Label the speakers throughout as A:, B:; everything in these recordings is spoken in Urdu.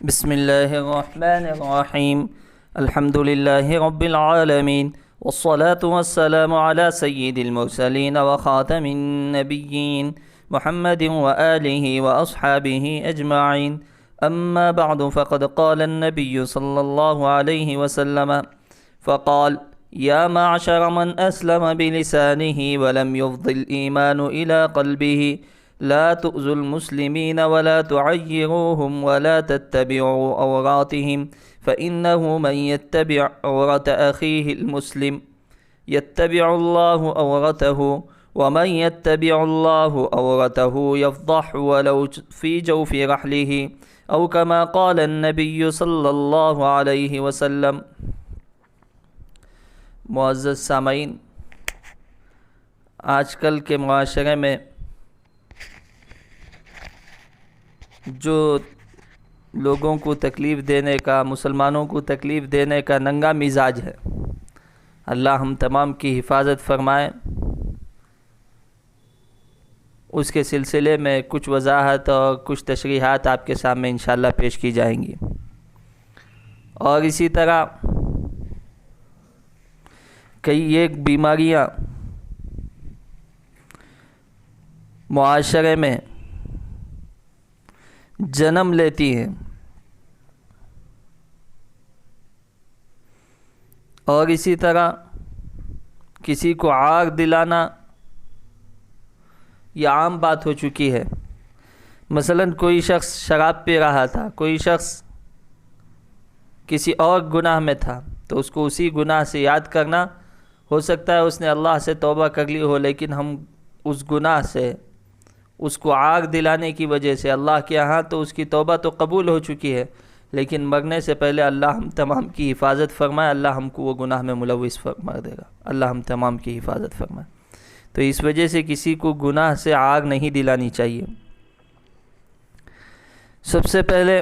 A: بسم اللہ الرحمن الرحیم الحمد للہ رب العالمین والصلاة والسلام على سید المرسلین وخاتم النبیین محمد وآلہ واصحابہ اجمعین اما بعد فقد قال النبی صلی اللہ علیہ وسلم فقال یا معشر من اسلم بلسانہ ولم يفض الایمان الى قلبہ لا تؤذوا المسلمين ولا تعيروهم ولا تتبعوا عوراتهم فإنه من يتبع عورة أخيه المسلم يتبع الله عورته ومن يتبع الله عورته يفضح ولو في جوف رحله أو كما قال النبي صلى الله عليه وسلم۔ معزز سامعین، آج کل کے معاشرے میں جو لوگوں کو تکلیف دینے کا، مسلمانوں کو تکلیف دینے کا ننگا مزاج ہے، اللہ ہم تمام کی حفاظت فرمائے۔ اس کے سلسلے میں کچھ وضاحت اور کچھ تشریحات آپ کے سامنے انشاءاللہ پیش کی جائیں گی، اور اسی طرح کئی ایک بیماریاں معاشرے میں جنم لیتی ہیں، اور اسی طرح کسی کو عار دلانا یہ عام بات ہو چکی ہے۔ مثلا کوئی شخص شراب پی رہا تھا، کوئی شخص کسی اور گناہ میں تھا، تو اس کو اسی گناہ سے یاد کرنا، ہو سکتا ہے اس نے اللہ سے توبہ کر لی ہو، لیکن ہم اس گناہ سے، اس کو عار دلانے کی وجہ سے اللہ کے ہاں تو اس کی توبہ تو قبول ہو چکی ہے، لیکن مرنے سے پہلے اللہ ہم تمام کی حفاظت فرمائے، اللہ ہم کو وہ گناہ میں ملوث فرما دے گا، اللہ ہم تمام کی حفاظت فرمائے۔ تو اس وجہ سے کسی کو گناہ سے عار نہیں دلانی چاہیے۔ سب سے پہلے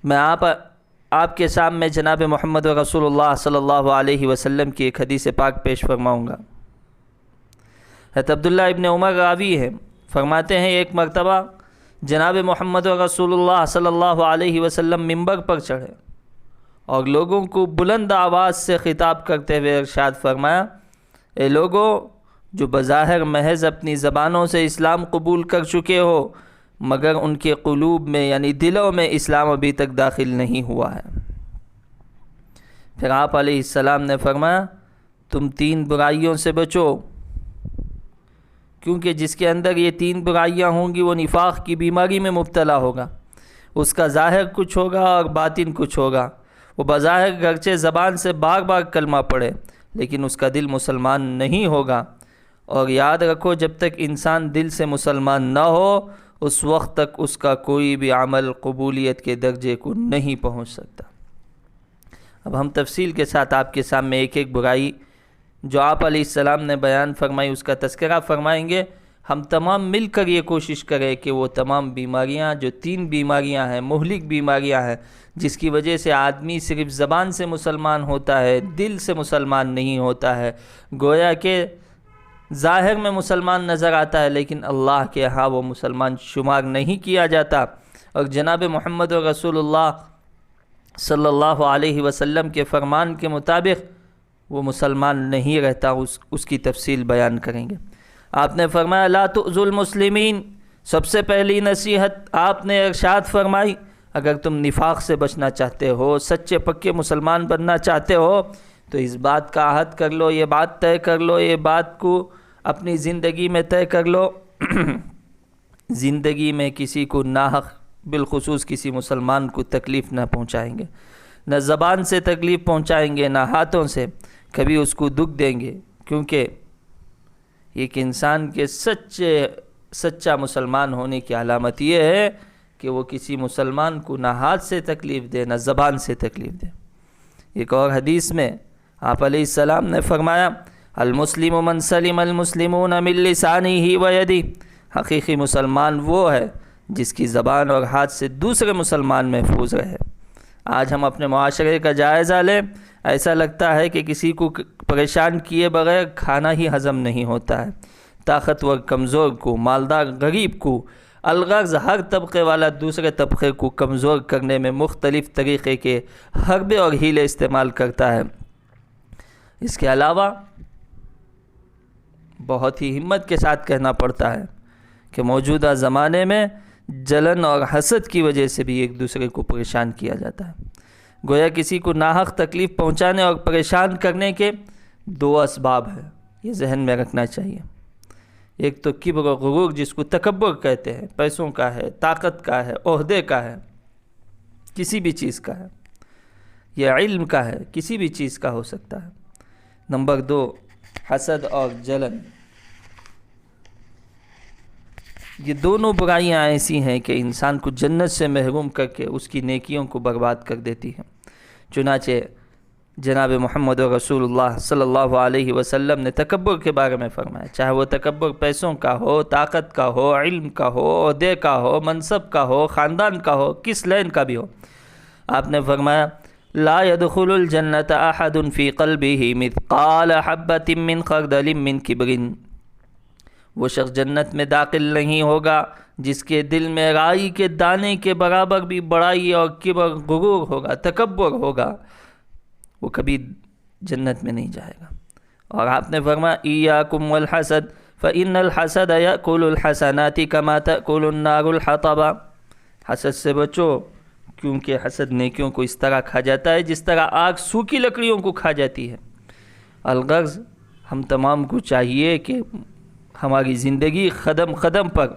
A: میں آپ کے سامنے جناب محمد رسول اللہ صلی اللہ علیہ وسلم کی ایک حدیث پاک پیش فرماؤں گا۔ حضرت عبداللہ ابن عمر راوی ہے، فرماتے ہیں ایک مرتبہ جناب محمد رسول اللہ صلی اللہ علیہ وسلم منبر پر چڑھے اور لوگوں کو بلند آواز سے خطاب کرتے ہوئے ارشاد فرمایا، اے لوگو جو بظاہر محض اپنی زبانوں سے اسلام قبول کر چکے ہو، مگر ان کے قلوب میں یعنی دلوں میں اسلام ابھی تک داخل نہیں ہوا ہے۔ پھر آپ علیہ السلام نے فرمایا، تم 3 برائیوں سے بچو، کیونکہ جس کے اندر یہ 3 برائیاں ہوں گی وہ نفاق کی بیماری میں مبتلا ہوگا، اس کا ظاہر کچھ ہوگا اور باطن کچھ ہوگا۔ وہ بظاہر گرچہ زبان سے بار بار کلمہ پڑھے لیکن اس کا دل مسلمان نہیں ہوگا، اور یاد رکھو جب تک انسان دل سے مسلمان نہ ہو اس وقت تک اس کا کوئی بھی عمل قبولیت کے درجے کو نہیں پہنچ سکتا۔ اب ہم تفصیل کے ساتھ آپ کے سامنے ایک ایک برائی جو آپ علیہ السلام نے بیان فرمائی اس کا تذکرہ فرمائیں گے۔ ہم تمام مل کر یہ کوشش کریں کہ وہ تمام بیماریاں جو 3 بیماریاں ہیں، مہلک بیماریاں ہیں، جس کی وجہ سے آدمی صرف زبان سے مسلمان ہوتا ہے، دل سے مسلمان نہیں ہوتا ہے، گویا کہ ظاہر میں مسلمان نظر آتا ہے لیکن اللہ کے ہاں وہ مسلمان شمار نہیں کیا جاتا، اور جناب محمد رسول اللہ صلی اللہ علیہ وسلم کے فرمان کے مطابق وہ مسلمان نہیں رہتا۔ اس کی تفصیل بیان کریں گے۔ آپ نے فرمایا لا تؤذوا المسلمین، سب سے پہلی نصیحت آپ نے ارشاد فرمائی، اگر تم نفاق سے بچنا چاہتے ہو، سچے پکے مسلمان بننا چاہتے ہو تو اس بات کا عہد کر لو، یہ بات طے کر لو، یہ بات کو اپنی زندگی میں طے کر لو، زندگی میں کسی کو ناحق، بالخصوص کسی مسلمان کو تکلیف نہ پہنچائیں گے، نہ زبان سے تکلیف پہنچائیں گے، نہ ہاتھوں سے کبھی اس کو دکھ دیں گے، کیونکہ ایک انسان کے سچا مسلمان ہونے کی علامت یہ ہے کہ وہ کسی مسلمان کو نہ ہاتھ سے تکلیف دے، نہ زبان سے تکلیف دے۔ ایک اور حدیث میں آپ علیہ السلام نے فرمایا المسلم من سلم المسلمون من لسانہ و یدہ، حقیقی مسلمان وہ ہے جس کی زبان اور ہاتھ سے دوسرے مسلمان محفوظ رہے۔ آج ہم اپنے معاشرے کا جائزہ لیں، ایسا لگتا ہے کہ کسی کو پریشان کیے بغیر کھانا ہی ہضم نہیں ہوتا ہے۔ طاقتور کمزور کو، مالدار غریب کو، الغرض ہر طبقے والا دوسرے طبقے کو کمزور کرنے میں مختلف طریقے کے حربے اور ہیلے استعمال کرتا ہے۔ اس کے علاوہ بہت ہی ہمت کے ساتھ کہنا پڑتا ہے کہ موجودہ زمانے میں جلن اور حسد کی وجہ سے بھی ایک دوسرے کو پریشان کیا جاتا ہے۔ گویا کسی کو ناحق تکلیف پہنچانے اور پریشان کرنے کے دو اسباب ہیں، یہ ذہن میں رکھنا چاہیے۔ ایک تو کبر و غرور، جس کو تکبر کہتے ہیں، پیسوں کا ہے، طاقت کا ہے، عہدے کا ہے، کسی بھی چیز کا ہے، یا علم کا ہے، کسی بھی چیز کا ہو سکتا ہے۔ نمبر 2 حسد اور جلن۔ یہ دونوں برائیاں ایسی ہیں کہ انسان کو جنت سے محروم کر کے اس کی نیکیوں کو برباد کر دیتی ہیں۔ چنانچہ جناب محمد رسول اللہ صلی اللہ علیہ وسلم نے تکبر کے بارے میں فرمایا، چاہے وہ تکبر پیسوں کا ہو، طاقت کا ہو، علم کا ہو، عہدے کا ہو، منصب کا ہو، خاندان کا ہو، کس لین کا بھی ہو۔ آپ نے فرمایا لا يدخل الجنة احد في قلبه مثقال حبة من خردل من کبر۔ وہ شخص جنت میں داخل نہیں ہوگا جس کے دل میں رائی کے دانے کے برابر بھی بڑائی اور کبر، غرور ہوگا، تکبر ہوگا، وہ کبھی جنت میں نہیں جائے گا۔ اور آپ نے فرمایا ایاکم والحسد فإن الحسد یأکل الحسنات کما تأکل النار الحطب۔ حسد سے بچو، کیونکہ حسد نیکیوں کو اس طرح کھا جاتا ہے جس طرح آگ سوکھی لکڑیوں کو کھا جاتی ہے۔ الغرض ہم تمام کو چاہیے کہ ہماری زندگی قدم قدم پر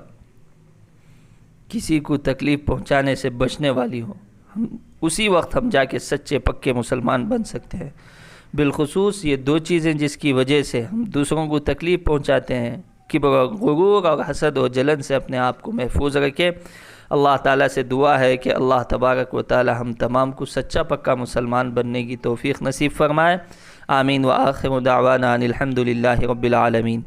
A: کسی کو تکلیف پہنچانے سے بچنے والی ہو، اسی وقت ہم جا کے سچے پکے مسلمان بن سکتے ہیں۔ بالخصوص یہ دو چیزیں جس کی وجہ سے ہم دوسروں کو تکلیف پہنچاتے ہیں، کبر و غرور اور حسد و جلن سے اپنے آپ کو محفوظ رکھے۔ اللہ تعالیٰ سے دعا ہے کہ اللہ تبارک و تعالیٰ ہم تمام کو سچا پکا مسلمان بننے کی توفیق نصیب فرمائے۔ آمین۔ وآخر دعوانا ان الحمد للہ رب العالمین۔